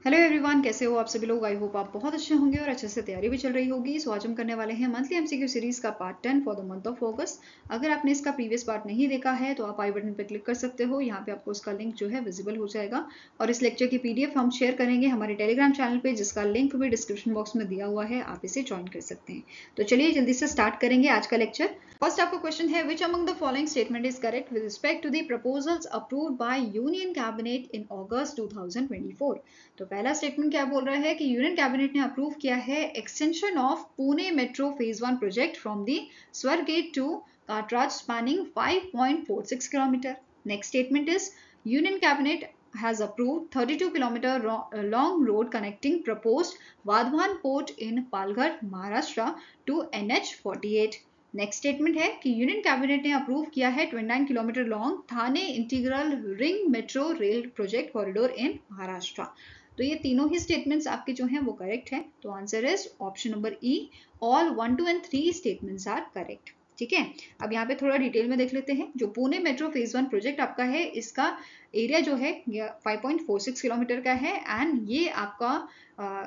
Hello everyone, कैसे हो आप सभी लोग। आई होप आप बहुत अच्छे होंगे और अच्छे से तैयारी भी चल रही होगी। सो आज हम करने वाले हैं मंथली एमसीक्यू सीरीज का part 10 for the month of अगस्त। अगर आपने इसका प्रीवियस पार्ट नहीं देखा है तो आप आई बटन पर क्लिक कर सकते हो। यहाँ पे आपको उसका लिंक जो है विजिबल हो जाएगा और इस लेक्चर की पीडीएफ हम शेयर करेंगे हमारे टेलीग्राम चैनल पे, जिसका लिंक भी डिस्क्रिप्शन बॉक्स में दिया हुआ है, आप इसे ज्वाइन कर सकते हैं। तो चलिए जल्दी से स्टार्ट करेंगे आज का लेक्चर। फर्स्ट आपका क्वेश्चन है, which among the following statement is correct with respect to the proposals approved by union cabinet in August 2024। तो पहला स्टेटमेंट क्या बोल रहा है कि यूनियन कैबिनेट ने अप्रूव किया है extension of Pune metro phase 1 project from the Swargate to Katraj spanning 5.46 kilometre. Next statement is union cabinet has approved 32 kilometer long road connecting proposed Vadhavan port in Palghar, Maharashtra to NH48। Next statement है कि union cabinet ने approve किया है 29 kilometre long थाने integral ring metro rail project corridor इन महाराष्ट्र। तो ये तीनों ही statements आपके जो हैं वो करेक्ट हैं। तो answer is option number E, all 1, 2 and 3 statements are correct. ठीक है, अब यहाँ पे थोड़ा डिटेल में देख लेते हैं। जो पुणे मेट्रो फेज 1 प्रोजेक्ट आपका है, इसका एरिया जो है 5.46 किलोमीटर का है एंड ये आपका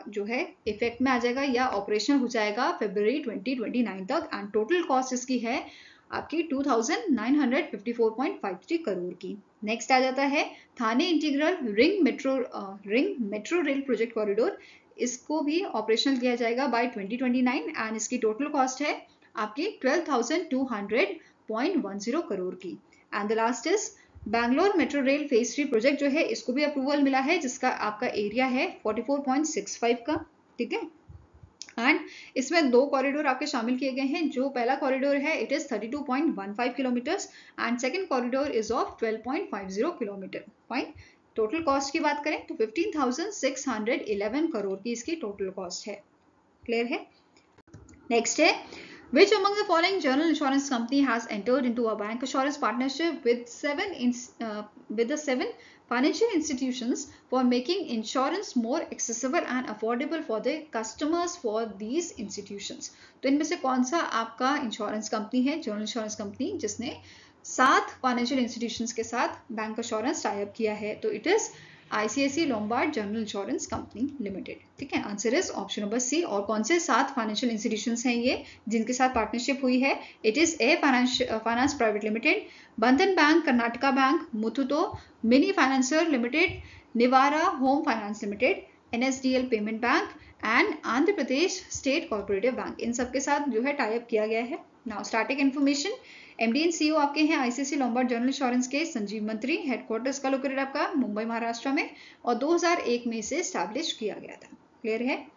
जो है इफेक्ट में आ जाएगा या ऑपरेशनल हो जाएगा फरवरी 2029 तक एंड टोटल कॉस्ट इसकी है आपकी 2954.53 करोड़ की। नेक्स्ट आ जाता है Thane integral ring metro rail project corridor. इसको भी ऑपरेशनल किया जाएगा बाय 2029 एंड इसकी टोटल कॉस्ट है आपकी 12,200.10 करोड़ की। And the last is Bangalore metro rail phase 3 project जो है, इसको भी अप्रूवल मिला है, जिसका आपका एरिया है 44.65 का। ठीक है, एंड इसमें दो कॉरिडोर आपके शामिल किए गए हैं। जो पहला कॉरिडोर है it is 32.15 kilometres and second corridor is of 12.50 kilometre. Fine, total cost की बात करें तो 15,611 करोड़ की इसकी टोटल कॉस्ट है। क्लियर है। नेक्स्ट है, which among the following general insurance company has entered into a bank insurance partnership with the seven financial institutions for making insurance more accessible and affordable for the customers for these institutions। तो इनमें से कौन सा आपका insurance company है, general insurance company, जिसने 7 financial institutions के साथ बैंक इंश्योरेंस टाई अप किया है? तो it is ICICI Lombard general insurance company limited. ठीक है, answer is option number C. और कौन से 7 फाइनेंशियल इंस्टीट्यूशंस हैं ये जिनके साथ पार्टनरशिप हुई है? It is a finance private limited, Bandhan bank, Karnataka bank, Muthoot mini financer limited, Niwara home finance limited, NSDL payment bank and Andhra Pradesh state cooperative bank. इन सबके साथ जो है टाई अप किया गया है। Now starting information, MD and CEO आपके हैं ICICI लोम्बार्ड जनरल इंश्योरेंस के संजीव मंत्री। हेडक्वार्टर्स का लोकेटेड आपका मुंबई महाराष्ट्र में और 2001 में इसे स्टैब्लिश किया गया था। क्लियर है।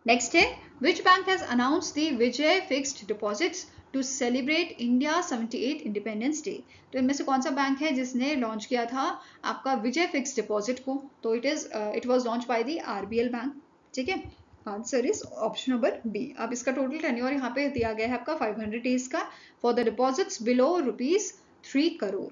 नेक्स्ट है, which bank has announced the Vijay fixed deposits to celebrate India 78 independence day. तो इनमें से कौन सा बैंक है जिसने लॉन्च किया था आपका विजय फिक्स्ड डिपॉजिट को? तो it was launch by the RBL bank. ठीक है, answer is option number B. अब इसका टोटल टेन्योर यहाँ पे दिया गया है आपका 500 डेज का for the deposits below ₹3 crore.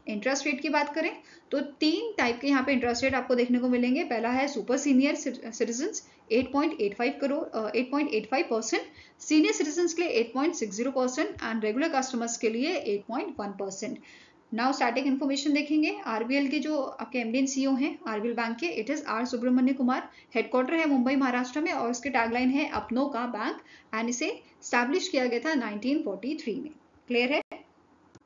Interest rate की बात करें तो 3 टाइप के यहाँ पे इंटरेस्ट रेट आपको देखने को मिलेंगे। पहला है super senior citizens 8.85%, senior citizens के लिए 8.60% एंड रेगुलर कस्टमर्स के लिए 8.1%। नाउ स्टैटिक इन्फॉर्मेशन देखेंगे। RBL के जो आपके MD एंड CEO हैं RBL बैंक के, it is R Subramanya Kumar. Headquarter है मुंबई महाराष्ट्र में और उसके टैगलाइन है अपनों का बैंक एंड इसे स्टैब्लिश किया गया था 1943 में। क्लियर है।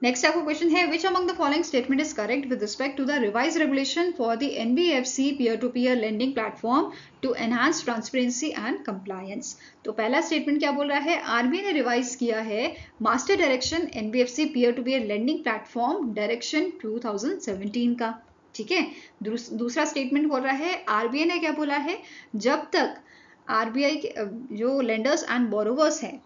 नेक्स्ट आपको क्वेश्चन है, which among the following statement is correct with respect to the revise regulation for the NBFC peer to peer lending platform to enhance transparency and compliance. तो पहला स्टेटमेंट क्या बोल रहा है? RBI ने रिवाइज किया है master direction NBFC peer to peer lending platform direction 2017 का। ठीक है, दूसरा स्टेटमेंट बोल रहा है RBI ने क्या बोला है, जब तक RBI के जो लेंडर्स एंड बोरोवर्स हैं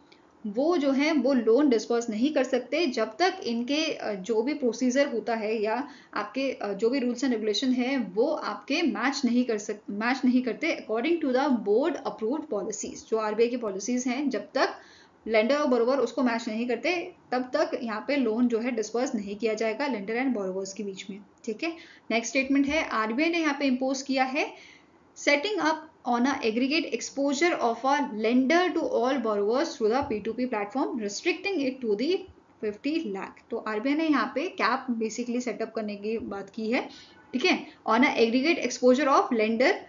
वो जो है वो लोन डिस्पर्स नहीं कर सकते जब तक इनके जो भी प्रोसीजर होता है या आपके जो भी रूल्स एंड रेगुलेशन है वो आपके मैच नहीं करते according to the board approved policies. जो RBI की पॉलिसीज हैं, जब तक लेंडर और बोरोवर उसको मैच नहीं करते तब तक यहाँ पे लोन जो है डिस्पर्स नहीं किया जाएगा लेंडर एंड बोरोवर्स के बीच में। ठीक है, नेक्स्ट स्टेटमेंट है RBI ने यहाँ पे इम्पोज किया है setting up on a aggregate exposure of a lender to all borrowers through the P2P platform, restricting it to the 50 lakh. तो RBI ने यहाँ पे कैप बेसिकली सेटअप करने की बात की है। ठीक है, on a aggregate exposure of lender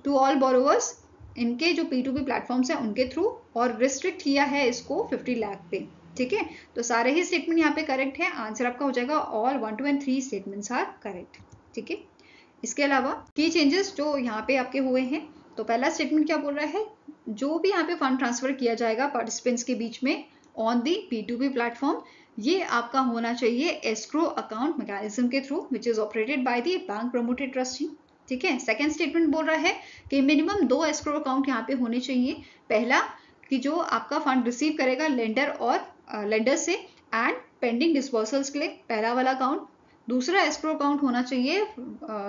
to all borrowers, इनके जो P2P प्लेटफॉर्म्स हैं उनके थ्रू, और रिस्ट्रिक्ट किया है इसको 50 लाख पे। ठीक है, तो सारे ही स्टेटमेंट यहाँ पे करेक्ट है। आंसर आपका हो जाएगा all 1, 2 and 3 statements are correct. ठीक है, इसके अलावा की चेंजेस जो यहाँ पे आपके हुए हैं, तो पहला स्टेटमेंट क्या बोल रहा है, जो भी यहाँ पे फंड ट्रांसफर किया जाएगा पार्टिसिपेंट्स के बीच में ऑन दी P2P प्लेटफॉर्म, ये आपका होना चाहिए एस्क्रो अकाउंट मैकेनिज्म के through which is operated by the bank promoted trustee. ठीक है, सेकंड स्टेटमेंट बोल रहा है कि मिनिमम 2 एस्क्रो अकाउंट यहाँ पे होने चाहिए। पहला कि जो आपका फंड रिसीव करेगा लेंडर और लेंडर से एंड पेंडिंग डिस्बर्सल्स के लिए पहला वाला अकाउंट। दूसरा एस्क्रो अकाउंट होना चाहिए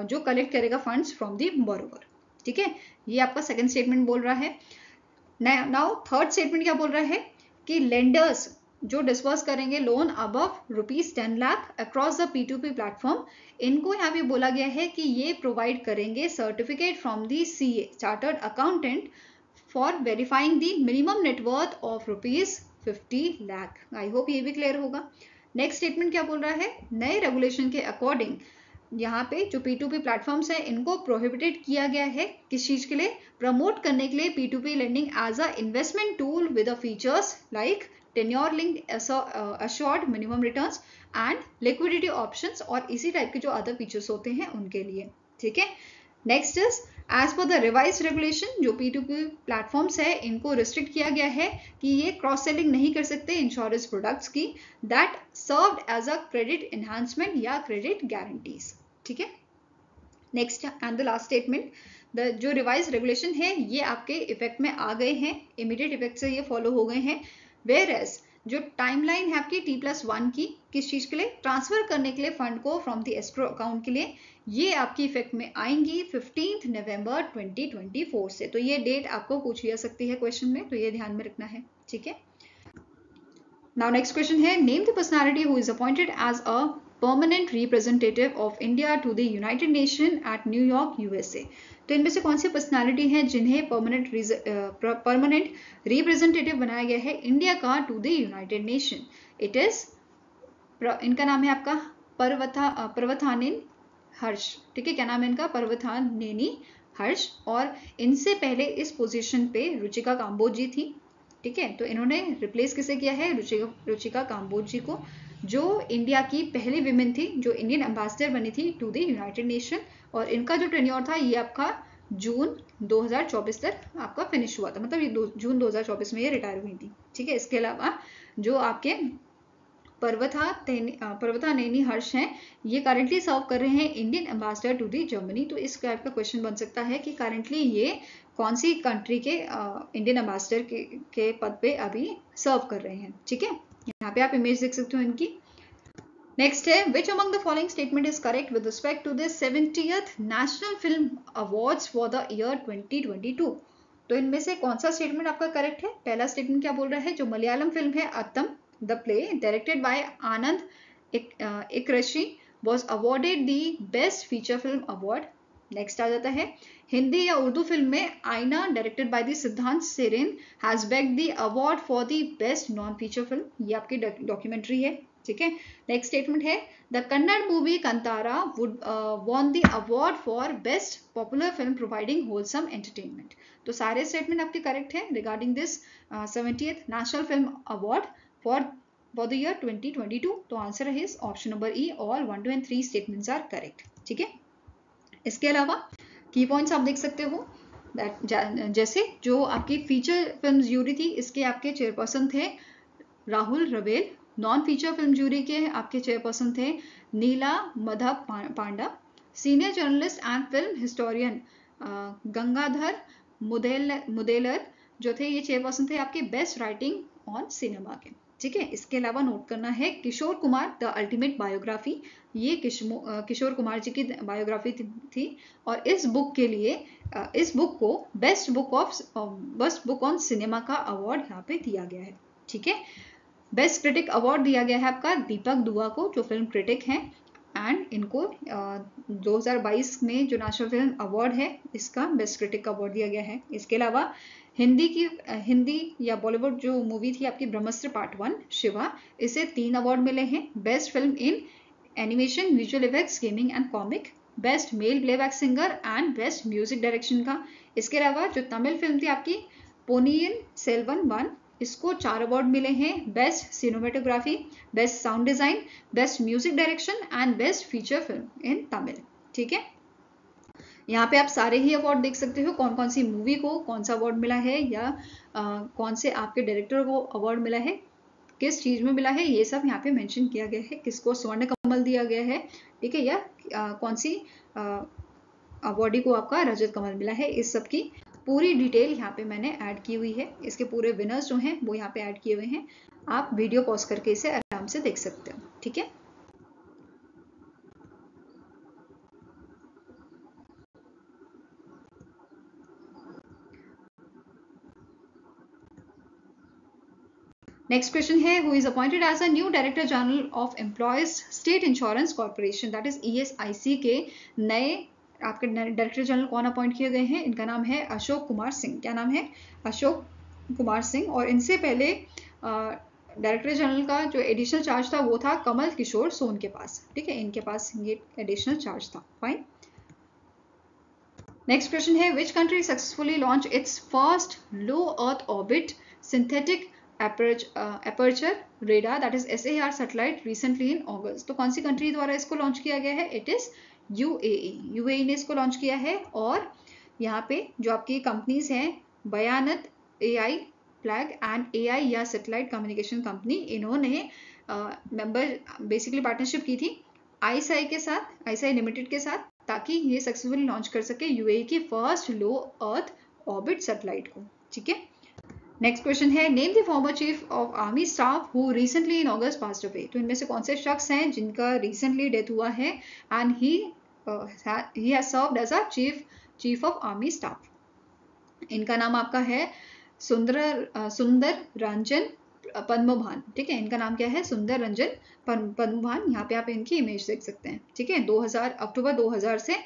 जो कलेक्ट करेगा फंड्स फ्रॉम दी बोरोवर। ठीक है, ये आपका सेकंड स्टेटमेंट बोल रहा है। नाउ थर्ड स्टेटमेंट क्या बोल रहा है कि लेंडर्स जो डिस्पर्स करेंगे loan above ₹10 lakh across the P2P platform, इनको यहाँ पे बोला गया है कि ये प्रोवाइड करेंगे certificate from the CA chartered accountant for verifying the minimum net worth of ₹50 lakh. I hope ये भी क्लियर होगा। नेक्स्ट स्टेटमेंट क्या बोल रहा है, नए रेगुलेशन के अकॉर्डिंग यहाँ पे जो P2P प्लेटफॉर्म्स हैं इनको प्रोहिबिटेड किया गया है किस चीज के लिए, प्रमोट करने के लिए P2P lending as a investment tool with features like tenure linked assured minimum returns and liquidity options, और इसी टाइप के जो अदर फीचर्स होते हैं उनके लिए। ठीक है, next is as per the revise regulation जो P2P प्लेटफॉर्म्स है इनको रिस्ट्रिक्ट किया गया है कि ये क्रॉस सेलिंग नहीं कर सकते इंश्योरेंस प्रोडक्ट्स की that served as a credit enhancement या क्रेडिट गारंटीज। ठीक है, next and the last statement, the जो रिवाइज रेगुलेशन है ये आपके इफेक्ट में आ गए हैं, इमीडिएट इफेक्ट से ये फॉलो हो गए हैं। वेयर एज जो टाइमलाइन है आपकी T+1 की किस चीज के लिए, ट्रांसफर करने के लिए फंड को फ्रॉम द एस्क्रो अकाउंट के लिए, ये आपकी इफेक्ट में आएंगी 15 नवंबर 2024 से। तो ये डेट आपको पूछी जा सकती है क्वेश्चन में, तो ये ध्यान में रखना है। ठीक है, नाउ नेक्स्ट क्वेश्चन है, name the personality who is appointed as a permanent representative of India to the United Nation at न्यूयॉर्क USA। तो इनमें से कौन सी पर्सनालिटी हैं जिन्हें परमानेंट रिप्रेजेंटेटिव बनाया गया है इंडिया का to the United Nation. It is इनका नाम है आपका पर्वथानेन हर्ष। ठीक है, क्या नाम है इनका, पर्वथानेनी हर्ष, और इनसे पहले इस पोजीशन पे रुचिका काम्बोज जी थी। ठीक है, तो इन्होंने रिप्लेस किसे किया है, रुचिका काम्बोज जी को, जो इंडिया की पहली विमेन थी जो इंडियन एम्बेसडर बनी थी टू द यूनाइटेड नेशन, और इनका जो टेन्योर था ये आपका जून 2024 तक आपका फिनिश हुआ था, मतलब ये जून 2024 में ये रिटायर हुई थी। ठीक है, इसके अलावा जो आपके पर्वथानेनी हर्ष हैं ये करंटली सर्व कर रहे हैं Indian ambassador to the Germany. तो इस टाइप का क्वेश्चन बन सकता है कि करंटली ये कौन सी कंट्री के इंडियन एम्बेसडर के पद पे अभी सर्व कर रहे हैं। ठीक है, यहाँ पे आप इमेज देख सकते हो इनकी। नेक्स्ट है, which among the following statement is correct with respect to the 70th national film awards for the year 2022। तो इनमें से कौन सा स्टेटमेंट आपका करेक्ट है। पहला स्टेटमेंट क्या बोल रहा है, जो मलयालम फिल्म है Aattam the play directed by Anand Ekarshi was awarded the best feature film award। Next आ जाता है, हिंदी या उर्दू फिल्म में आईना directed by the Siddhant Sarin has bag the award for the best non feature film. ये आपकी डॉक्यूमेंट्री है। ठीक है, नेक्स्ट स्टेटमेंट है, the Kannada movie Kantara would won the award for best popular film providing wholesome entertainment. तो सारे स्टेटमेंट आपके करेक्ट है regarding this 70th national film award for the year 2022। तो आंसर है option number E, all 1, 2 and 3 statements are correct. ठीक है, इसके अलावा की पॉइंट्स आप देख सकते हो, जैसे जो आपकी फीचर फिल्म ज्यूरी थी इसके आपके चेयरपर्सन थे Rahul Rawail, non feature film jury के आपके चेयरपर्सन थे Nila Madhab Panda, senior journalist and film historian Gangadhar Mudaliar जो थे ये चेयरपर्सन थे आपके बेस्ट राइटिंग ऑन सिनेमा के। ठीक है, इसके अलावा नोट करना है Kishore Kumar the ultimate biography, ये किशोर कुमार जी की बायोग्राफी थी, और इस बुक के लिए इस बुक को बेस्ट बुक ऑन सिनेमा का अवार्ड यहाँ पे दिया गया है। ठीक है, बेस्ट क्रिटिक अवार्ड दिया गया है आपका दीपक दुआ को जो फिल्म क्रिटिक हैं, एंड इनको 2022 में जो नेशनल फिल्म अवार्ड है इसका बेस्ट क्रिटिक अवार्ड दिया गया है। इसके अलावा हिंदी या बॉलीवुड जो मूवी थी आपकी ब्रह्मास्त्र पार्ट 1 शिवा, इसे 3 अवार्ड मिले हैं, best film in animation, visual effects, gaming and comic, best male playback singer and best music direction का। इसके अलावा जो तमिल फिल्म थी आपकी पोनियन सेल्वन 1, इसको 4 अवार्ड मिले हैं, best cinematography, best sound design, best music direction and best feature film in Tamil. ठीक है, यहाँ पे आप सारे ही अवार्ड देख सकते हो, कौन कौन सी मूवी को कौन सा अवार्ड मिला है, या कौन से आपके डायरेक्टर को अवार्ड मिला है, किस चीज में मिला है, ये सब यहाँ पे मेंशन किया गया है। किसको स्वर्ण कमल दिया गया है, ठीक है, या कौन सी अवार्डी को आपका रजत कमल मिला है, इस सब की पूरी डिटेल यहाँ पे मैंने ऐड की हुई है। इसके पूरे विनर्स जो हैं वो यहाँ पे ऐड किए हुए हैं, आप वीडियो पॉज करके इसे आराम से देख सकते हो। ठीक है, नेक्स्ट क्वेश्चन है, who is appointed as a new director general of employees state insurance corporation, that is ESIC के नए आपके डायरेक्टर जनरल कौन अपॉइंट किए गए हैं? इनका नाम है अशोक कुमार सिंह। क्या नाम है? अशोक कुमार सिंह। और इनसे पहले डायरेक्टर जनरल का जो एडिशनल चार्ज था वो था कमल किशोर सोन के पास। ठीक है, इनके पास ये एडिशनल चार्ज था। फाइन। नेक्स्ट क्वेश्चन है, which country successfully launch its first low earth orbit synthetic aperture radar, that is SAR satellite recently in August। तो कौन सी कंट्री द्वारा इसको लॉन्च किया गया है? इट इज UAE ने इसको लॉन्च किया है। और यहाँ पे जो आपकी कंपनीज हैं, बयानत AI फ्लैग एंड AI या सैटेलाइट कम्युनिकेशन कंपनी, इन्होंने मेंबर बेसिकली पार्टनरशिप की थी ISI के साथ, ISI लिमिटेड के साथ, ताकि ये सक्सेसफुली लॉन्च कर सके UAE की फर्स्ट लो अर्थ ऑर्बिट सैटेलाइट को। ठीक है, नेक्स्ट क्वेश्चन है, name the former chief of army staff who recently in August passed away. तो इनमें से कौन से शख्स हैं जिनका रिसेंटली डेथ हुआ है and he has served as a chief of army staff. इनका नाम आपका है सुंदर रंजन पद्मभान। ठीक है, इनका नाम क्या है? सुंदर रंजन पद्मभान। यहाँ पे आप इनकी इमेज देख सकते हैं। ठीक है, अक्टूबर 2000 से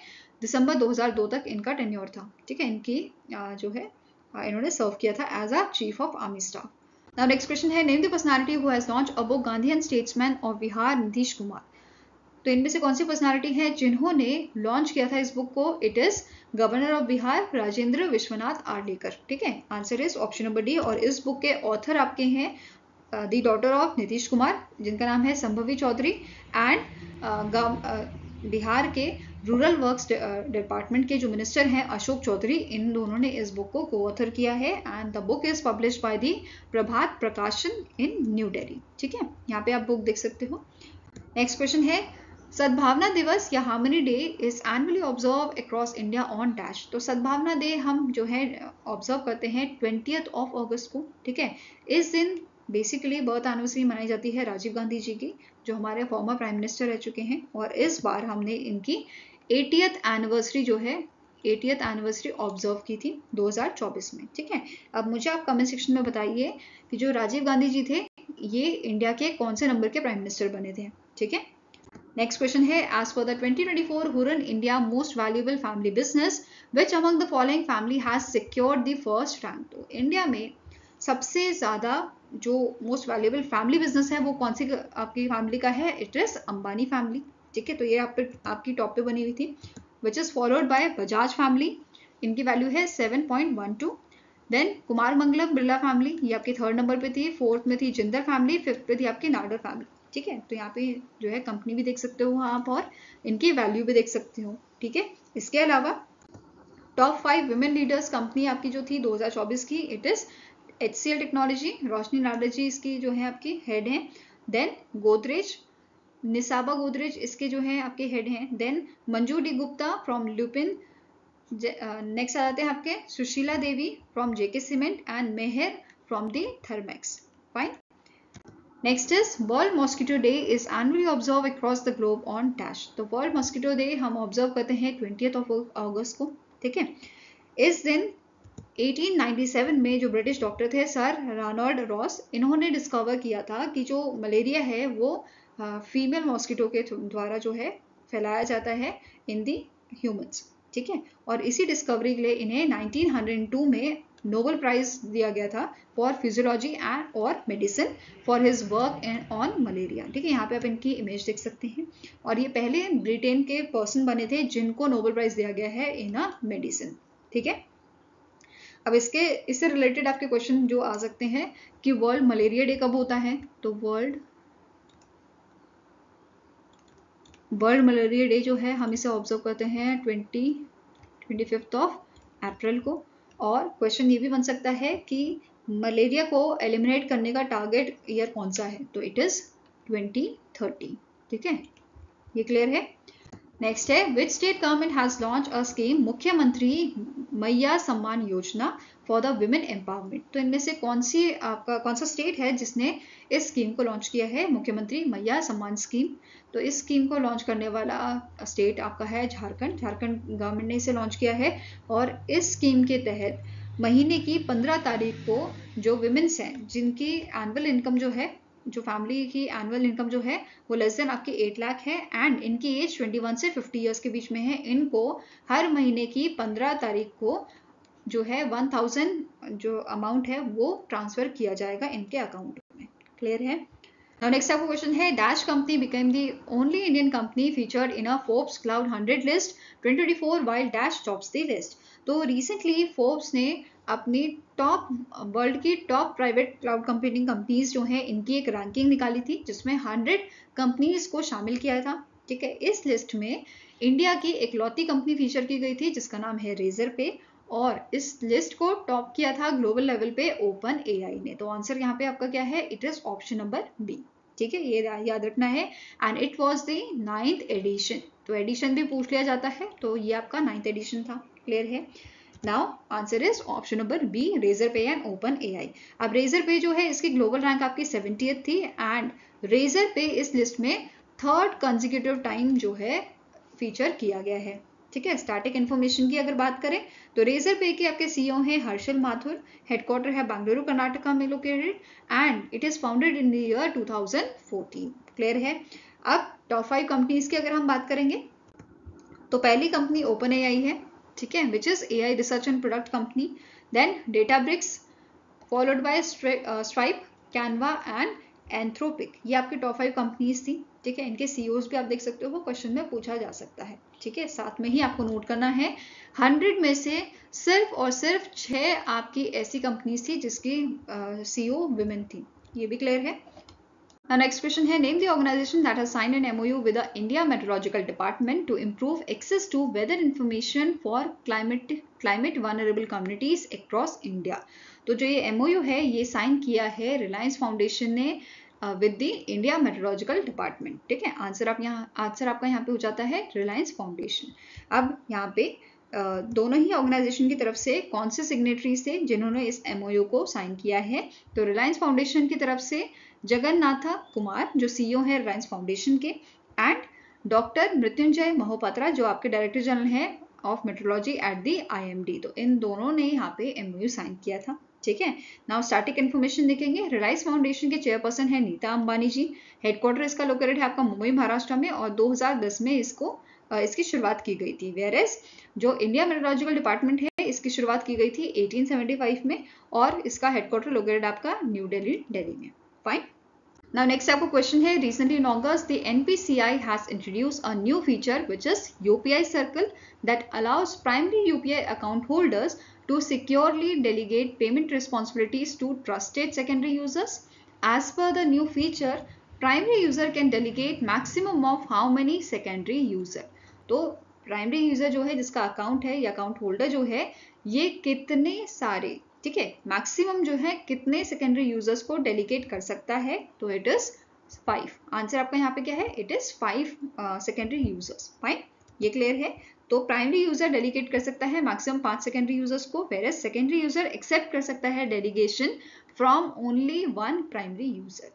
दिसंबर 2002 तक इनका टेन्योर था। ठीक है, इनकी जो है इन्होंने सर्व किया था as a chief of army staff. Now next question है, name the personality who has launch a book Gandhi and statesman of Bihar Nitish Kumar. तो इनमें से कौन सी पर्सनालिटी है जिन्होंने लॉन्च किया था इस बुक को? It is governor of Bihar Rajendra Vishwanath Arlekar. ठीक है, answer is option number D. और इस बुक के ऑथर आपके हैं the daughter of Nitish Kumar, जिनका नाम है संभवी चौधरी, एंड बिहार के रूरल वर्क्स डिपार्टमेंट के जो मिनिस्टर हैं अशोक चौधरी, इन दोनों ने इस बुक को को-ऑथर किया है and the book is published by the Prabhat Prakashan in new Delhi. ठीक है, यहाँ पे आप बुक देख सकते हो। नेक्स्ट क्वेश्चन है, सद्भावना दिवस या harmony day is annually observe across India on dash. तो सद्भावना डे हम जो है ऑब्जर्व करते हैं 20th ऑफ अगस्त को। ठीक है, इस दिन बेसिकली बर्थ एनिवर्सरी मनाई जाती है राजीव गांधी जी की, जो हमारे फॉर्मर प्राइम मिनिस्टर रह चुके हैं। और इस बार हमने इनकी 80th एनिवर्सरी जो है 80th एनिवर्सरी ऑब्जर्व की थी 2024 में। ठीक है, अब मुझे आप कमेंट सेक्शन में बताइए कि जो राजीव गांधी जी थे ये इंडिया के कौन से नंबर के प्राइम मिनिस्टर बने थे। ठीक है, नेक्स्ट क्वेश्चन है, as per the 2024 Hurun India most valuable family business which among the following family has secured the first rank. तो इंडिया में सबसे ज्यादा जो मोस्ट वैल्यूएबल फैमिली बिजनेस है वो कौन सी आपकी फैमिली का है? It is Ambani family. ठीक है, तो ये आपकी टॉप पे बनी हुई थी, which is followed by Bajaj family, इनकी वैल्यू है 7.12। देन कुमार मंगलम बिरला फैमिली, ये आपके 3rd नंबर पे थी। 4th में थी जिंदल फैमिली, 5th पे थी आपकी नाडर फैमिली। ठीक है, तो यहाँ पे जो है कंपनी भी देख सकते हो आप और इनकी वैल्यू भी देख सकते हो। ठीक है, इसके अलावा टॉप 5 विमेन लीडर्स कंपनी आपकी जो थी 2024 की, इट इज HCL टेक्नोलॉजी, रोशनी नाडर जी इसकी जो है आपकी हेड हैं। देन गोदरेज, निसाबा गोदरेज इसके जो है आपके हेड हैं। Then Manju D Gupta from Lupin. Next आ जाते हैं आपके Sushila Devi from JK cement and Mehar from the Thermax. Fine. Next is world mosquito day is annually observe across the globe on dash. तो वर्ल्ड मॉस्किटो डे हम ऑब्जर्व करते हैं 20th ऑफ अगस्त को। ठीक है, इस दिन 1897 में जो ब्रिटिश डॉक्टर थे सर रॉनाल्ड रॉस, इन्होंने डिस्कवर किया था कि जो मलेरिया है वो फीमेल मॉस्किटो के द्वारा जो है फैलाया जाता है इन दी ह्यूमंस। ठीक है, और इसी डिस्कवरी के लिए इन्हें 1902 में नोबेल प्राइज दिया गया था फॉर फिजियोलॉजी एंड और medicine for his work on malaria. ठीक है, यहाँ पे आप इनकी इमेज देख सकते हैं। और ये पहले ब्रिटेन के पर्सन बने थे जिनको नोबेल प्राइज दिया गया है इन अ मेडिसिन। ठीक है, अब इससे रिलेटेड आपके क्वेश्चन जो आ सकते हैं कि वर्ल्ड मलेरिया डे कब होता है, तो वर्ल्ड मलेरिया डे जो है हम इसे ऑब्जर्व करते हैं 25 अप्रैल को। और क्वेश्चन ये भी बन सकता है कि मलेरिया को एलिमिनेट करने का टारगेट ईयर कौन सा है, तो इट इज 2030। ठीक है, ये क्लियर है। नेक्स्ट है, which state government has launch a scheme मुख्यमंत्री मैया Samman Yojana for the women empowerment. तो इनमें से कौन सा स्टेट है जिसने इस स्कीम को लॉन्च किया है, मुख्यमंत्री मैया सम्मान स्कीम। तो इस स्कीम को लॉन्च करने वाला स्टेट आपका है झारखंड। झारखंड गवर्नमेंट ने इसे लॉन्च किया है और इस स्कीम के तहत महीने की 15 तारीख को जो विमेन्स हैं जिनकी एनुअल इनकम जो है, जो फैमिली की एनुअल इनकम जो है वो लेस देन आपकी 8 लाख है एंड इनकी एज 21 से 50 ईयर्स के बीच में है, इनको हर महीने की 15 तारीख को जो है 1000 जो अमाउंट है वो ट्रांसफर किया जाएगा इनके अकाउंट में। क्लियर है। Now next आपको क्वेश्चन है, dash company became the only Indian company featured in a Forbes Cloud 100 list 2024 while dash tops the list। तो रिसेंटली फोर्ब्स ने अपनी वर्ल्ड की top private cloud computing companies जो हैं इनकी एक रैंकिंग निकाली थी जिसमें 100 कंपनीज को शामिल किया था। ठीक है, इस लिस्ट में इंडिया की एक लौती कंपनी फीचर की गई थी जिसका नाम है रेजर पे, और इस लिस्ट को टॉप किया था ग्लोबल लेवल पे ओपन एआई ने। तो आंसर यहाँ पे आपका क्या है, it is option number B. ठीक है, ये याद रखना है and it was the 9th edition. तो एडिशन भी पूछ लिया जाता है, तो ये आपका 9th एडिशन था। क्लियर है। Now answer is option number B, Razorpay and OpenAI. अब रेजर पे जो है इसकी ग्लोबल रैंक आपकी 70th थी एंड रेजर पे इस लिस्ट में 3rd कंसेक्यूटिव टाइम जो है फीचर किया गया है। ठीक है, स्टैटिक इन्फॉर्मेशन की अगर बात करें तो रेजर पे के आपके सीईओ हैं हर्षल माथुर, हेडक्वार्टर है बेंगलुरु कर्नाटका में located and it is founded in the year 2014। Clear है। अब टॉप 5 कंपनीज की अगर हम बात करेंगे तो पहली कंपनी ओपन एआई है। ठीक है, which is AI research and product company. Then Databricks followed by Stripe, Canva and Anthropic. ये आपकी टॉप 5 कंपनीज थी। ठीक है, इनके सीईओज भी आप देख सकते हो, वो क्वेश्चन में पूछा जा सकता है। ठीक है, साथ में ही आपको नोट करना है 100 में से सिर्फ और सिर्फ 6 आपकी ऐसी कंपनीज थी जिसकी सीईओ विमेन थी। ये भी क्लियर है। Now next question है, name the organization that has signed an MOU with the India Meteorological Department to improve access to weather information for climate vulnerable communities across India। तो जो ये MOU है ये साइन किया है Reliance foundation ने with the India meteorological department. ठीक है, आंसर आपका यहाँ पे हो जाता है रिलायंस फाउंडेशन। अब यहाँ पे दोनों ही ऑर्गेनाइजेशन की तरफ से कौन से सिग्नेटरीज थे जिन्होंने इस MOU को साइन किया है, तो रिलायंस फाउंडेशन की तरफ से जगन्नाथा कुमार जो सीईओ है रिलायंस फाउंडेशन के, एंड डॉक्टर मृत्युंजय मोहोपात्रा जो आपके डायरेक्टर जनरल हैं of metrology at the IMD। तो इन दोनों ने यहाँ पे MOU साइन किया था। ठीक है, नाउ स्टैटिक इन्फॉर्मेशन देखेंगे। रिलायंस फाउंडेशन के चेयरपर्सन है नीता अंबानी जी। हेडक्वार्टर इसका लोकेटेड है आपका मुंबई महाराष्ट्र में और 2010 में इसकी शुरुआत की गई थी। वेयरएज जो इंडिया मेट्रोलॉजिकल डिपार्टमेंट है इसकी शुरुआत की गई थी 1875 में और इसका हेडक्वार्टर लोकेटेड आपका न्यू दिल्ली में। Fine. Now next आपको क्वेश्चन है, recently in August the NPCI has introduced a new feature which is UPI Circle that allows primary UPI account holders to securely delegate payment responsibilities to trusted secondary users. As per the new feature, primary user can delegate maximum of how many secondary user। तो primary user जो है जिसका account है या account holder जो है ये कितने सारे, ठीक है, मैक्सिमम जो है कितने सेकेंडरी यूजर्स को डेलीगेट कर सकता है, तो इट इज 5। आंसर आपका यहाँ पे क्या है, it is 5 secondary users. Fine, ये क्लियर है। तो प्राइमरी यूजर डेलीगेट कर सकता है मैक्सिमम 5 सेकेंडरी यूजर्स को, वेयरएज सेकेंडरी यूजर एक्सेप्ट कर सकता है delegation from only 1 primary user.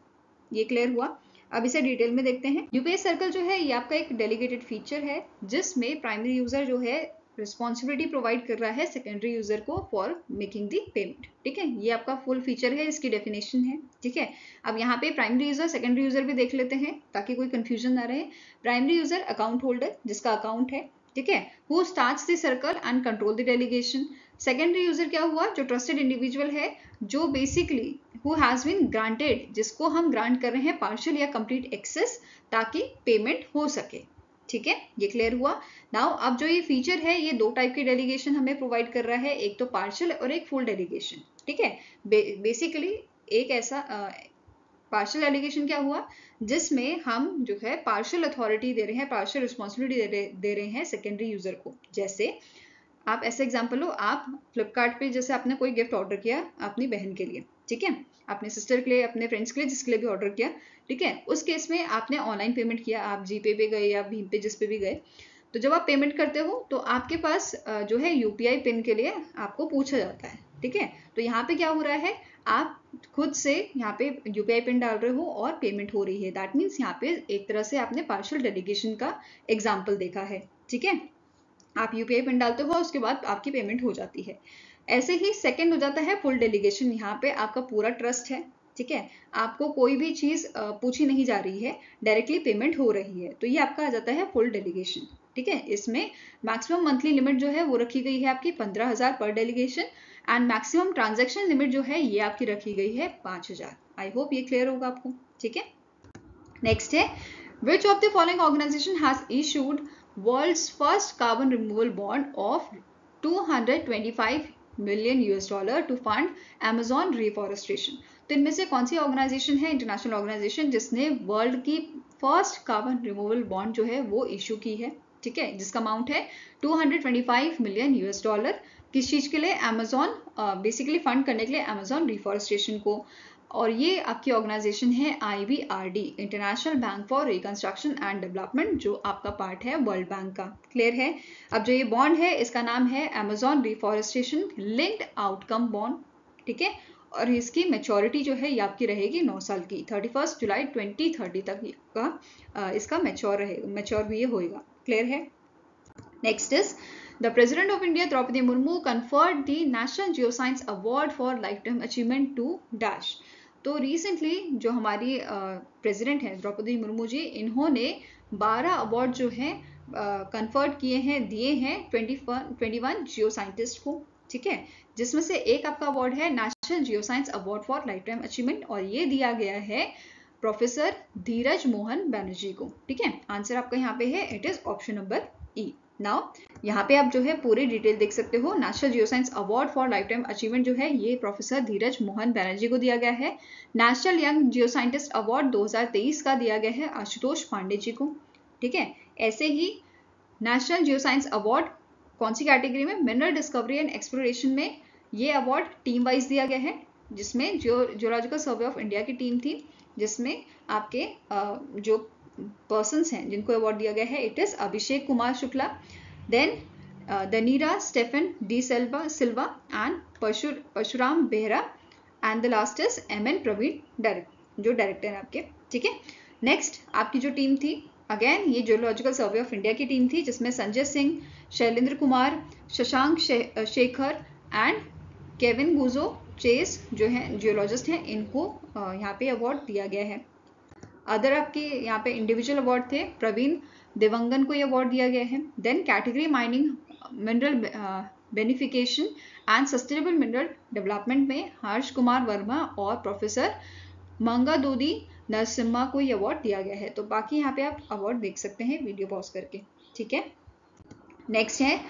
ये क्लियर हुआ। अब इसे डिटेल में देखते हैं। यूपीआई सर्कल जो है ये आपका एक डेलीगेटेड फीचर है जिसमें प्राइमरी यूजर जो है रिस्पॉन्सिबिलिटी प्रोवाइड कर रहा है सेकेंडरी यूजर को फॉर मेकिंग दी पेमेंट। ठीक है, ये आपका फुल फीचर है, इसकी डेफिनेशन है। ठीक है, अब यहाँ पे प्राइमरी यूजर सेकेंडरी यूजर भी देख लेते हैं ताकि कोई कंफ्यूजन ना रहे। प्राइमरी यूजर अकाउंट होल्डर जिसका अकाउंट है, ठीक है, who starts the circle and control the delegation. Secondary user क्या हुआ, जो ट्रस्टेड इंडिविजुअल है, जो basically who has been granted, जिसको हम ग्रांट कर रहे हैं पार्शियल या कंप्लीट एक्सेस ताकि पेमेंट हो सके। ठीक है, ये क्लियर हुआ। नाउ अब जो ये फीचर है ये दो टाइप के डेलीगेशन हमें प्रोवाइड कर रहा है, एक तो पार्शियल और एक फुल डेलीगेशन। ठीक है, बेसिकली एक ऐसा पार्शियल डेलीगेशन क्या हुआ जिसमें हम जो है पार्शियल अथॉरिटी दे रहे हैं, पार्शियल रिस्पॉन्सिबिलिटी दे रहे हैं सेकेंडरी यूजर को। जैसे आप ऐसे एग्जांपल लो, आप फ्लिपकार्ट पे जैसे आपने कोई गिफ्ट ऑर्डर किया अपनी बहन के लिए, ठीक है, अपने सिस्टर के लिए, अपने फ्रेंड्स के लिए, जिसके लिए भी ऑर्डर किया, ठीक है, उस केस में आपने ऑनलाइन पेमेंट किया, आप जीपे पे गए या भीम पे, जिस पे भी गए, तो जब आप पेमेंट करते हो तो आपके पास जो है यूपीआई पिन के लिए आपको पूछा जाता है। ठीक है, तो यहाँ पे क्या हो रहा है, आप खुद से यहाँ पे यूपीआई पिन डाल रहे हो और पेमेंट हो रही है। दैट मीन्स यहाँ पे एक तरह से आपने पार्शियल डेलीगेशन का एग्जाम्पल देखा है। ठीक है, आप यूपीआई पिन डालते हो, उसके बाद आपकी पेमेंट हो जाती है। ऐसे ही सेकंड हो जाता है फुल डेलीगेशन। यहाँ पे आपका पूरा ट्रस्ट है, ठीक है, आपको कोई भी चीज पूछी नहीं जा रही है, डायरेक्टली पेमेंट हो रही है, तो ये आपका आ जाता है फुल डेलीगेशन। ठीक है, इसमें मैक्सिमम मंथली लिमिट जो है वो रखी गई है आपकी 15,000 पर delegation, and maximum transaction limit जो है ये आपकी रखी गई है 5,000। आई होप ये क्लियर होगा आपको। ठीक है, नेक्स्ट है, which of the following organization has issued world's first carbon removal bond of 225 million US$ to fund Amazon reforestation. तो इनमें से कौन सी ऑर्गेनाइजेशन है, इंटरनेशनल ऑर्गेनाइजेशन, जिसने वर्ल्ड की फर्स्ट कार्बन रिमूवल बॉन्ड जो है वो इशू की है। ठीक है, जिसका अमाउंट है 225 मिलियन US$। किस चीज के लिए, अमेजॉन, बेसिकली फंड करने के लिए अमेजॉन रिफॉरेस्टेशन को। और ये आपकी ऑर्गेनाइजेशन है IBRD, international bank for reconstruction and development, जो आपका पार्ट है वर्ल्ड बैंक का। क्लियर है। अब जो ये बॉन्ड है इसका नाम है Amazon reforestation linked outcome bond. ठीक है, और इसकी मैच्योरिटी जो है ये आपकी रहेगी 9 साल की, 31 जुलाई 2030 तक का इसका मैच्योर भी होएगा। क्लियर है। Next is the president of India Droupadi Murmu conferred the national geoscience award for lifetime achievement to dash. तो रिसेंटली जो हमारी प्रेसिडेंट हैं द्रौपदी मुर्मू जी, इन्होंने 12 अवार्ड जो हैं कन्फर्ड किए हैं, दिए हैं 21 जियो साइंटिस्ट को। ठीक है, जिसमें से एक आपका अवार्ड है national geo science award for lifetime achievement, और ये दिया गया है प्रोफेसर धीरज मोहन बैनर्जी को। ठीक है, आंसर आपका यहाँ पे है, it is option number E. Now यहाँ पे आप जो है पूरी डिटेल देख सकते हो। National geo science award for lifetime achievement जो है ये प्रोफेसर धीरज मोहन बैनर्जी को दिया गया है। नेशनल यंग जियो साइंटिस्ट अवार्ड 2023 का दिया गया है आशुतोष पांडे जी को। ठीक है, ऐसे ही नेशनल जियो साइंस अवार्ड कौन सी कैटेगरी में, मिनरल डिस्कवरी एंड एक्सप्लोरेशन में, ये अवार्ड टीम वाइज दिया गया है, जिसमें जियोलॉजिकल सर्वे ऑफ इंडिया की टीम थी, जिसमें आपके जो पर्सन्स हैं जिनको अवार्ड दिया गया है, it is Abhishek Kumar Shukla, then Danira Stephen De Silva and Parshuram Behera, and the last is MN Praveen, जो डायरेक्टर है आपके। ठीक है, नेक्स्ट आपकी जो टीम थी, अगेन ये जियोलॉजिकल सर्वे ऑफ इंडिया की टीम थी, जिसमें संजय सिंह, शैलेंद्र कुमार, शशांक शेखर एंड केविन गुजो चेस जो है जियोलॉजिस्ट हैं, इनको यहाँ पे अवार्ड दिया गया है। अदर आपके यहाँ पे इंडिविजुअल अवार्ड थे, प्रवीण देवंगन को ये अवार्ड दिया गया है। Then category mining mineral beneficiation and sustainable mineral development में हर्ष कुमार वर्मा और प्रोफेसर मंगादोदी नरसिम्हा को ये अवार्ड दिया गया है। तो बाकी यहाँ पे आप अवार्ड देख सकते हैं वीडियो पॉज करके। ठीक है, नेक्स्ट है,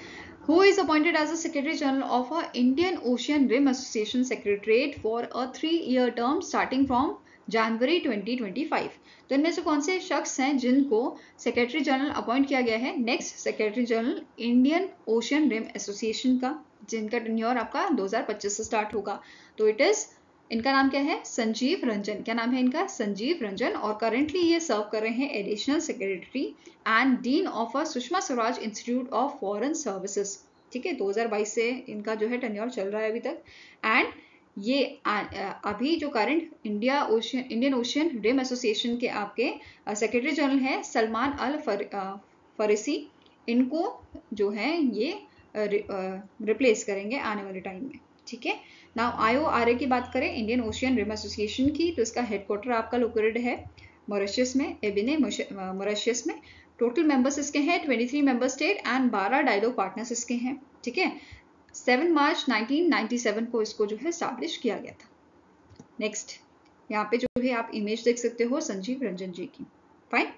who is appointed as the Secretary General of a Indian Ocean Rim Association Secretariat for a 3-year term starting from जनवरी 2025। तो इनमें से कौन से शख्स हैं जिनको सेक्रेटरी जनरल अपॉइंट किया गया है, next secretary general Indian Ocean Rim Association का, जिनका टेन्योर आपका 2025 से स्टार्ट होगा। तो इट इज, इनका नाम क्या है, संजीव रंजन। क्या नाम है इनका, संजीव रंजन, और करेंटली ये सर्व कर रहे हैं additional secretary and dean of a Sushma Swaraj institute of foreign services. ठीक है, 2022 से इनका जो है टेन्योर चल रहा है अभी तक। एंड ये अभी जो current Indian Ocean Rim Association के आपके सेक्रेटरी जनरल हैं सलमान अल फरीसी, इनको जो है ये रिप्लेस करेंगे आने वाले टाइम में। ठीक है, नाउ IORA की बात करें, इंडियन ओशियन रिम एसोसिएशन की, तो इसका हेडक्वार्टर आपका लोकेटेड है मॉरिशस में, एबिने मॉरिशस में। टोटल मेंबर्स इसके हैं 23 member state and 12 dialogue partners इसके हैं। ठीक है, 7 मार्च 1997 को इसको जो है स्टैब्लिश किया गया था। नेक्स्ट, यहाँ पे जो है आप इमेज देख सकते हो संजीव रंजन जी की। Fine.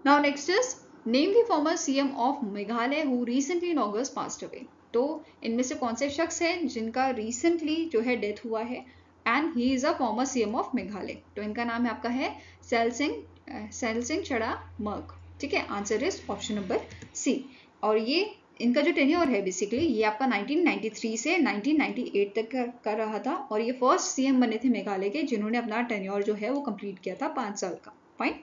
Now next is name the former CM of Meghalaya who recently in August passed away. तो इनमें से कौन से शख्स हैं जिनका रिसेंटली जो है डेथ हुआ है and he is a former CM of Meghalaya. तो इनका नाम है आपका है सेलसिंग चड़ा मर्ग। ठीक है, answer is option number C. और ये इनका जो टेन्योर है बेसिकली ये आपका 1993 से 1998 तक कर रहा था और ये फर्स्ट सीएम बने थे मेघालय के जिन्होंने अपना टेन्योर जो है वो कंप्लीट किया था 5 साल का। फाइन।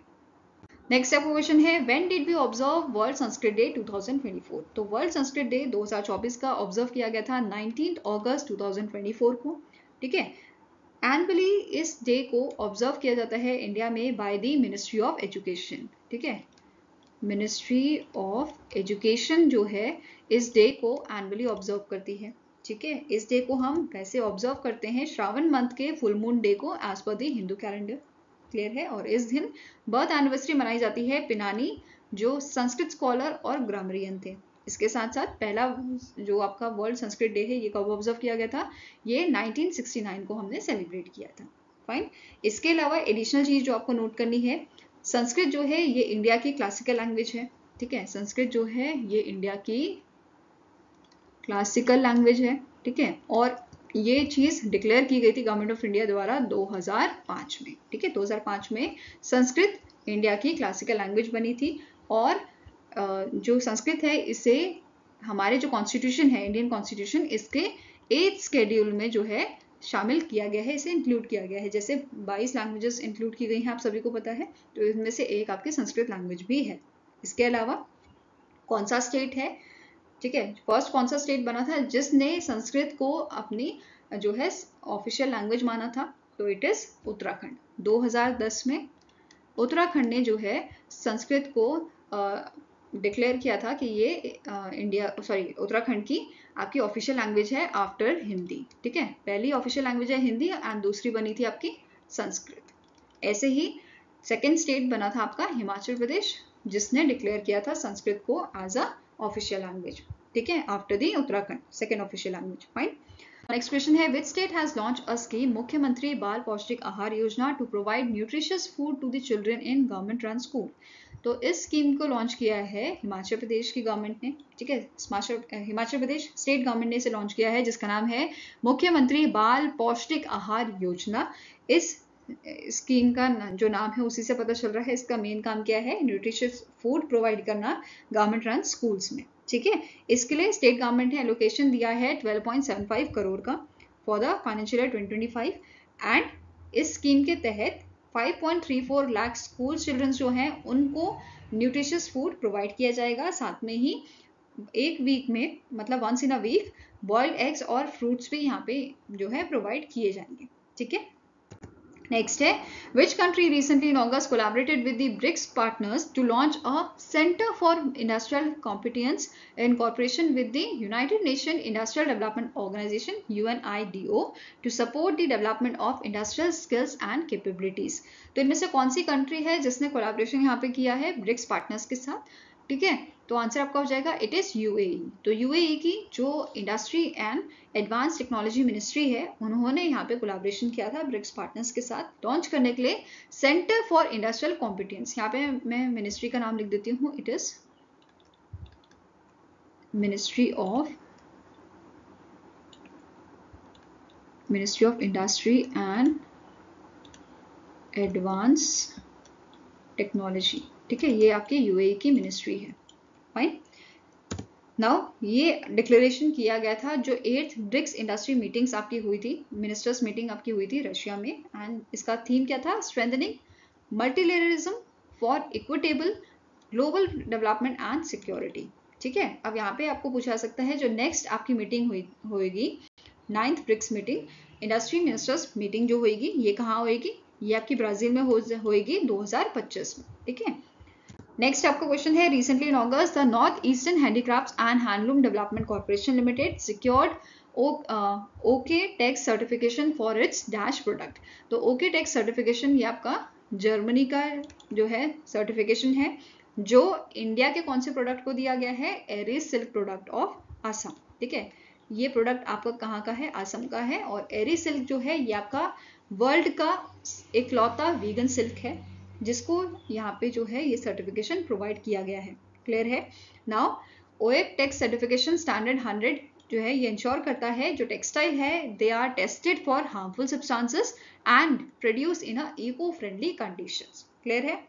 नेक्स्ट आपका क्वेश्चन है when did we observe world Sanskrit day 2024। तो वर्ल्ड संस्कृत डे 2024 का ऑब्जर्व किया गया था 19 अगस्त 2024 को। ठीक है, एनुअली इस डे को ऑब्जर्व किया जाता है इंडिया में by the ministry of education. ठीक है, मिनिस्ट्री ऑफ एजुकेशन जो है इस डे को एनुअली ऑब्जर्व करती है। ठीक है, इस डे को हम कैसे ऑब्जर्व करते हैं, श्रावण मंथ के फुल मून डे को as per the Hindu calendar. Clear है। और इस दिन बर्थ एनिवर्सरी मनाई जाती है पिनानी जो संस्कृत स्कॉलर और ग्रामरियन थे। इसके साथ साथ पहला जो आपका वर्ल्ड संस्कृत डे है ये कब ऑब्जर्व किया गया था, ये 1969 को हमने सेलिब्रेट किया था। फाइन। इसके अलावा एडिशनल चीज जो आपको नोट करनी है, संस्कृत जो है ये इंडिया की क्लासिकल लैंग्वेज है। ठीक है, संस्कृत जो है ये इंडिया की क्लासिकल लैंग्वेज है। ठीक है, और ये चीज डिक्लेयर की गई थी गवर्नमेंट ऑफ इंडिया द्वारा 2005 में। ठीक है, 2005 में संस्कृत इंडिया की क्लासिकल लैंग्वेज बनी थी और जो संस्कृत है इसे हमारे जो कॉन्स्टिट्यूशन है इंडियन कॉन्स्टिट्यूशन इसके 8th शेड्यूल में जो है शामिल किया गया है, इसे इंक्लूड किया गया है। जैसे 22 लैंग्वेजेस इंक्लूड की गई हैं आप सभी को पता है, तो इनमें से एक आपकी संस्कृत लैंग्वेज भी है। इसके अलावा कौन सा स्टेट है, ठीक है, फर्स्ट कौन सा स्टेट बना था जिसने संस्कृत को अपनी जो है ऑफिशियल लैंग्वेज माना था, तो इट इज उत्तराखंड। 2010 में उत्तराखंड ने जो है संस्कृत को डिक्लेयर किया था कि ये उत्तराखंड की आपकी ऑफिशियल लैंग्वेज है आफ्टर हिंदी। ठीक है, पहली ऑफिशियल लैंग्वेज है हिंदी एंड दूसरी बनी थी आपकी संस्कृत। ऐसे ही सेकेंड स्टेट बना था आपका हिमाचल प्रदेश जिसने डिक्लेयर किया था संस्कृत को एज अ ऑफिशियल लैंग्वेज। ठीक है, after the Uttarakhand second official language. Fine. Next question है which state has launch a scheme Mukhyamantri Bal Paushtik Aahar Yojana to provide nutritious food to the children in government run school. तो इस स्कीम को launch किया है हिमाचल प्रदेश की government ने। ठीक है, हिमाचल प्रदेश स्टेट गवर्नमेंट ने इसे लॉन्च किया है जिसका नाम है मुख्यमंत्री बाल पौष्टिक आहार योजना। इस स्कीम का जो नाम है उसी से पता चल रहा है इसका मेन काम क्या है, न्यूट्रिशियस फूड प्रोवाइड करना गवर्नमेंट रन स्कूल्स में। ठीक है, इसके लिए स्टेट गवर्नमेंट ने एलोकेशन दिया है 12.75 करोड़ का for the financial year 2025 and इस स्कीम के तहत 5.34 लाख स्कूल चिल्ड्रंस जो हैं उनको न्यूट्रिशियस फूड प्रोवाइड किया जाएगा। साथ में ही एक वीक में मतलब once in a week boiled eggs और फ्रूट्स भी यहाँ पे जो है प्रोवाइड किए जाएंगे। ठीक है, नेक्स्ट है which country recently in August collaborated with the BRICS partners to launch a Center for Industrial Competence in cooperation with the United Nations Industrial Development Organization UNIDO to support the development of industrial skills and capabilities। तो इनमें से कौन सी country है जिसने collaboration यहाँ पे किया है ब्रिक्स पार्टनर्स के साथ। ठीक है, तो आंसर आपका हो जाएगा इट इज यूएई। तो यूएई की जो industry and advance technology ministry है उन्होंने यहाँ पे कोलैबोरेशन किया था ब्रिक्स पार्टनर्स के साथ लॉन्च करने के लिए सेंटर फॉर इंडस्ट्रियल कॉम्पिटेंस। यहाँ पे मैं मिनिस्ट्री का नाम लिख देती हूँ, it is ministry of industry and advance technology. ठीक है, ये आपके यूएई की मिनिस्ट्री है। फाइन। नाउ ये डिक्लेरेशन किया गया था जो 8th ब्रिक्स इंडस्ट्री मीटिंग्स आपकी हुई थी, मिनिस्टर्स मीटिंग आपकी हुई थी रशिया में एंड इसका थीम क्या था, strengthening multilateralism for equitable global development and security. ठीक है, अब यहाँ पे आपको पूछा सकता है जो नेक्स्ट आपकी मीटिंग होएगी 9th BRICS meeting industry ministers meeting जो होएगी ये कहाँ होएगी, ये आपकी ब्राजील में होएगी 2025 में। ठीक है, नेक्स्ट आपका क्वेश्चन है recently in August the north eastern handicrafts and handloom development corporation limited secured okay tax certification for its dash product. तो ओके टैक्स सर्टिफिकेशन ये आपका जर्मनी का जो है सर्टिफिकेशन है जो इंडिया के कौन से प्रोडक्ट को दिया गया है, Aries silk product of Assam. ठीक है, ये प्रोडक्ट आपका कहाँ का है, असम का है। और एरी सिल्क जो है ये आपका वर्ल्ड का इकलौता वीगन सिल्क है जिसको यहाँ पे जो है ये सर्टिफिकेशन प्रोवाइड किया गया है। क्लियर है। नाउ ओएप टेक्स सर्टिफिकेशन स्टैंडर्ड 100 जो है ये इंश्योर करता है जो टेक्सटाइल है they are tested for harmful substances and produce in a eco friendly conditions. Clear है।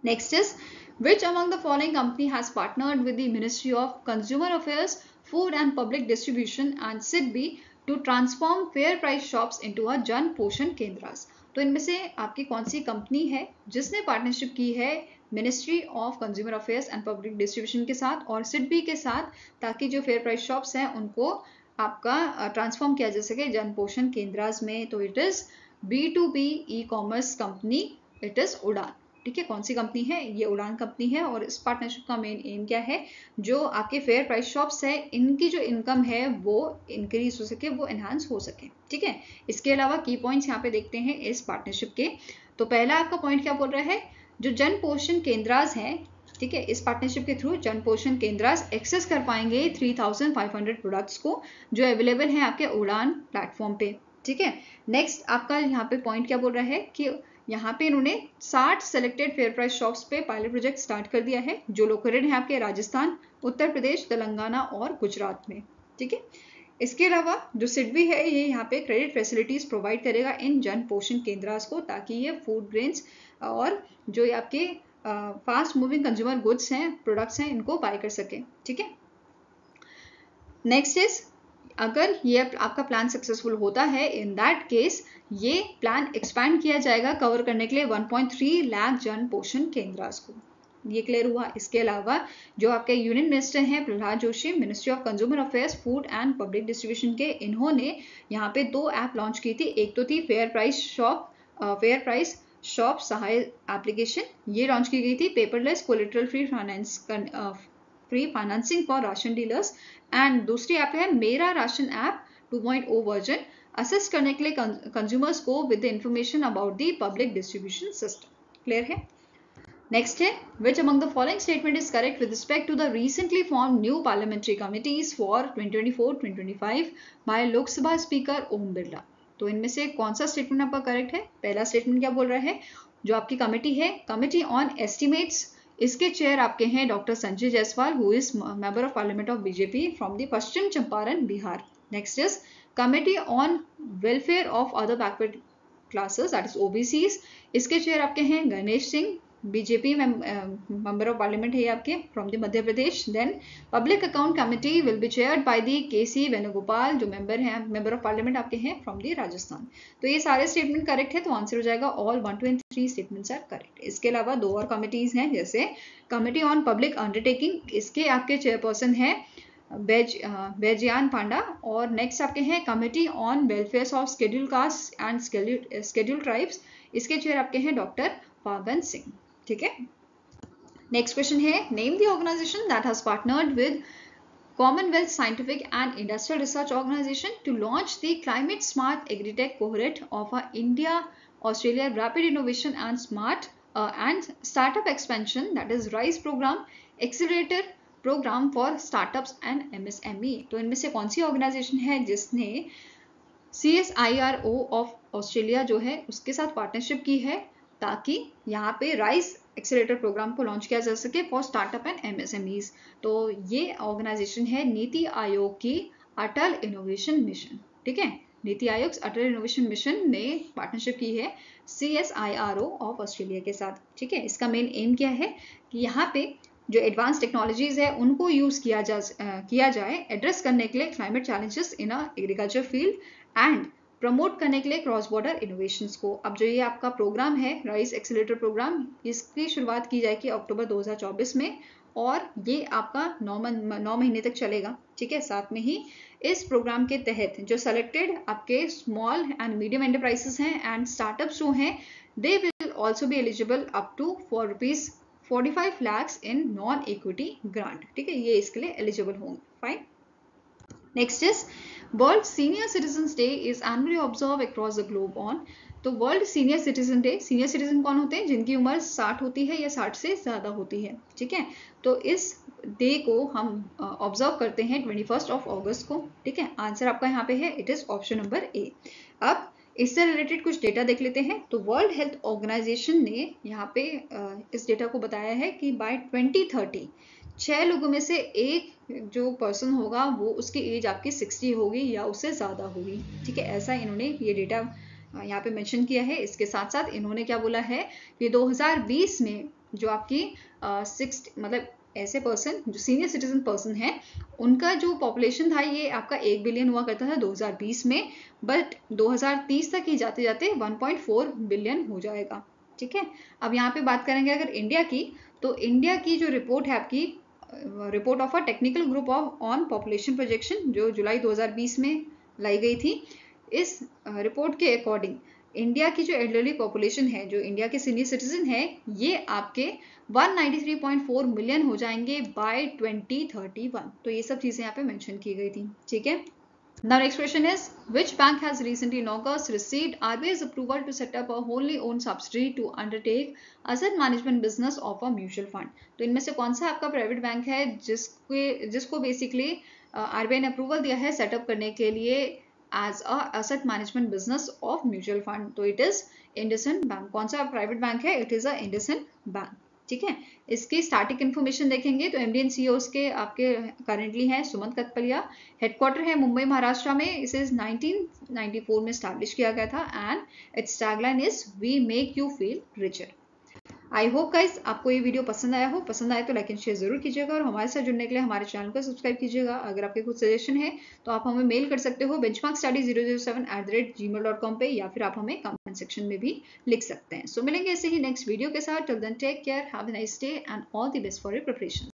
Next is which among the following company has partnered with the Ministry of Consumer Affairs, Food and Public Distribution and SIDBI to transform fair price shops into a Jan Poshan Kendras? तो इनमें से आपकी कौन सी company है जिसने partnership की है ministry of consumer affairs and public distribution के साथ और सिडबी के साथ, ताकि जो फेयर प्राइस शॉप्स हैं उनको आपका ट्रांसफॉर्म किया जा सके जन पोषण केंद्रास में? तो it is B2B e commerce company, it is उड़ान। ठीक है, कौन सी कंपनी है? ये उड़ान कंपनी है। और इस पार्टनरशिप का मेन एम क्या है, जो आपके फेयर प्राइस शॉप्स है इनकी जो इनकम है वो इंक्रीज हो सके, वो एनहांस हो सके। ठीक है, इसके अलावा की पॉइंट्स यहाँ पे देखते हैं इस पार्टनरशिप के। तो पहला आपका पॉइंट क्या बोल रहा है, जो जन पोषण केंद्रास हैं, ठीक है, इस पार्टनरशिप के थ्रू जन पोषण केंद्रास एक्सेस कर पाएंगे 3500 प्रोडक्ट्स को जो अवेलेबल हैं आपके उड़ान प्लेटफॉर्म पे। ठीक है, नेक्स्ट आपका यहाँ पे पॉइंट क्या बोल रहा है कि यहाँ पे इन्होंने 60 सेलेक्टेड फेयर प्राइस शॉप्स पे पायलट प्रोजेक्ट स्टार्ट कर दिया है जो लोकेटेड है आपके राजस्थान, उत्तर प्रदेश, तेलंगाना और गुजरात में। ठीक है, इसके अलावा जो सिडबी है ये यहाँ पे क्रेडिट फैसिलिटीज प्रोवाइड करेगा इन जन पोषण केंद्रास को, ताकि ये फूड ग्रेन्स और जो ये आपके फास्ट मूविंग कंज्यूमर गुड्स हैं, प्रोडक्ट्स हैं, इनको बाय कर सके। ठीक है, नेक्स्ट इज अगर ये आपका प्लान सक्सेसफुल होता है, इन दैट केस ये प्लान एक्सपैंड किया जाएगा कवर करने के लिए 1.3 लाख जन पोषण केंद्रास को। ये क्लियर हुआ। इसके अलावा जो आपके यूनियन मिनिस्टर हैं Prahlad Joshi, ministry of consumer affairs, food and public distribution के, इन्होंने यहाँ पे 2 ऐप लॉन्च की थी। एक तो थी फेयर प्राइस शॉप सहाय एप्लीकेशन, ये लॉन्च की गई थी paperless collateral free financing for ration dealers, and दूसरी ऐप है मेरा राशन ऐप 2.0 वर्जन, असिस्ट करने के लिए कंज्यूमर्स को with the information about the public distribution system. Clear है। नेक्स्ट है which among the following statement is correct with respect to the recently formed new parliamentary committees for 2024-2025 by लोक सभा speaker Om Birla? तो इनमें से कौन सा स्टेटमेंट आपका करेक्ट है? पहला स्टेटमेंट क्या बोल रहा है, जो आपकी कमेटी है कमिटी ऑन एस्टिमेट्स, इसके चेयर आपके हैं doctor Sanjay Jaiswal who is member of parliament of BJP from the Paschim Champaran Bihar. Next is committee on welfare of other backward classes that is OBCs, इसके चेयर आपके हैं Ganesh Singh, BJP member of parliament है आपके from the Madhya Pradesh. Then public account committee will be chaired by the KC Venugopal, जो member of parliament आपके हैं from the Rajasthan. तो ये सारे स्टेटमेंट करेक्ट है, तो आंसर हो जाएगा all 1, 2 and 3 statements are correct. इसके अलावा 2 और कमिटीज हैं, जैसे कमिटी ऑन पब्लिक अंडरटेकिंग, इसके आपके चेयरपर्सन है बैजयान पांडा, और नेक्स्ट आपके हैं committee on welfare of schedule caste and schedule tribes, इसके चेयर आपके हैं डॉक्टर फागन सिंह। ठीक है, नेक्स्ट क्वेश्चन है name the organisation that has partnered with commonwealth scientific and industrial research organisation to launch the climate smart agritech cohort of a India Australia rapid innovation and smart and startup expansion that is rise programme accelerator programme for startups and MSME। तो इनमें से कौन सी organization है जिसने CSIRO of Australia जो है उसके साथ पार्टनरशिप की है, ताकि यहाँ पे राइज एक्सीलरेटर प्रोग्राम को लॉन्च किया जा सके फॉर स्टार्टअप एंड MSMEs? तो ये ऑर्गेनाइजेशन है नीति आयोग की अटल इनोवेशन मिशन। ठीक है, नीति आयोग अटल इनोवेशन मिशन ने पार्टनरशिप की है CSIRO ऑफ ऑस्ट्रेलिया के साथ। ठीक है, इसका मेन एम क्या है कि यहाँ पे जो एडवांस टेक्नोलॉजीज है उनको यूज किया जाए एड्रेस करने के लिए climate challenges in agriculture field and promote करने के लिए क्रॉस बॉर्डर इनोवेशंस को। अब जो ये आपका प्रोग्राम है राइज एक्सीलरेटर प्रोग्राम, इसकी शुरुआत की जाएगी अक्टूबर 2024 में और ये आपका 9 महीने तक चलेगा। ठीक है, साथ में ही इस प्रोग्राम के तहत जो सेलेक्टेड आपके स्मॉल एंड मीडियम एंटरप्राइजेस हैं एंड स्टार्टअप्स जो हैं, they will also be eligible up to ₹45 lakhs in non equity grant. ठीक है, ये इसके लिए एलिजिबल होंगे। Fine. Next is world senior citizens day is annually observe across the globe on. तो world senior citizen day, senior citizen कौन होते हैं? जिनकी उम्र 60 होती है या 60 से ज्यादा होती है। ठीक है, तो इस डे को हम ऑब्जर्व करते हैं 21 अगस्त को, ठीक है। आंसर आपका यहाँ पे है, it is option number A. अब इससे रिलेटेड कुछ डेटा देख लेते हैं। तो वर्ल्ड हेल्थ ऑर्गेनाइजेशन ने यहाँ पे इस डेटा को बताया है कि बाय 2030 6 लोगों में से एक जो पर्सन होगा वो उसकी एज आपकी 60 होगी या उससे ज़्यादा होगी, ठीक है। ऐसा इन्होंने ये डेटा यहाँ पे मेंशन किया है। इसके साथ साथ इन्होंने क्या बोला है कि 2020 में जो आपकी 60 मतलब ऐसे पर्सन जो सीनियर सिटीजन पर्सन है उनका जो पॉपुलेशन था ये आपका 1 बिलियन हुआ करता था 2020 में, बट 2030 तक ही जाते जाते 1.4 बिलियन हो जाएगा, ठीक है। अब यहाँ पे बात करेंगे अगर इंडिया की, तो इंडिया की जो रिपोर्ट है आपकी report of a technical group on population projection जो जुलाई 2020 में लाई गई थी, इस रिपोर्ट के अकॉर्डिंग इंडिया की जो एल्डरली पॉपुलेशन है, जो इंडिया के सीनियर सिटीजन है, ये आपके 193.4 मिलियन हो जाएंगे बाय 2031। तो ये सब चीजें यहाँ पे मेंशन की गई थी, ठीक है। Now next question is, which bank has recently in August received RBI's approval to set up a wholly owned subsidiary to undertake asset management business of a mutual fund? तो इनमें से कौन सा आपका प्राइवेट बैंक है जिसको basically RBI ने approval दिया है सेटअप करने के लिए as a asset management business of mutual fund? तो इट इज इंडसइंड बैंक। कौन सा प्राइवेट बैंक है? It is a IndusInd bank, ठीक है। इसकी स्टार्टिंग इन्फॉर्मेशन देखेंगे तो एमडी एंड सीईओ के आपके करेंटली हैं सुमंत कथपलिया। हेडक्वार्टर है मुंबई महाराष्ट्र में। इसे 1994 में स्टैब्लिश किया गया था and its tagline is we make you feel richer. I hope guys आपको ये वीडियो पसंद आया हो। पसंद आए तो लाइक एंड शेयर जरूर कीजिएगा और हमारे साथ जुड़ने के लिए हमारे चैनल को सब्सक्राइब कीजिएगा। अगर आपके कुछ सजेशन है तो आप हमें मेल कर सकते हो benchmarkstudy007@gmail.com पे, या फिर आप हमें कमेंट सेक्शन में भी लिख सकते हैं। सो मिलेंगे ऐसे ही नेक्स्ट वीडियो के साथ। Till then take care, have a nice day and all the best for your preparation.